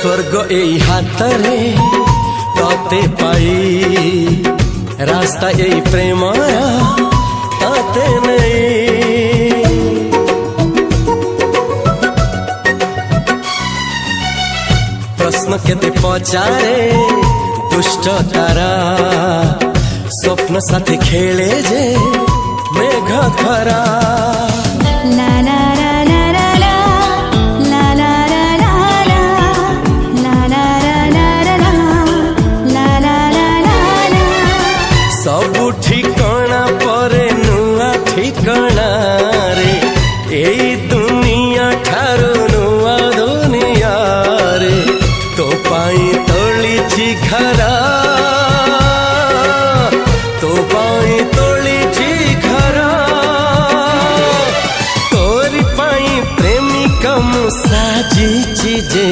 स्वर्ग एई हातरे तते पाई रास्ता एई प्रेम तते नहीं। प्रश्न केते पचारे दुष्ट तारा स्वप्न साथी खेले जे मेघ खरा। ला ला सबु ठिकाना परे नुआ ठिकाना रे एई दुनिया ठारू नुआ दुनिया रे। तो पाई तोलिछि घरा तो पाई तोलिछि घरा तोरी पाई प्रेमिका मु साजिछि जे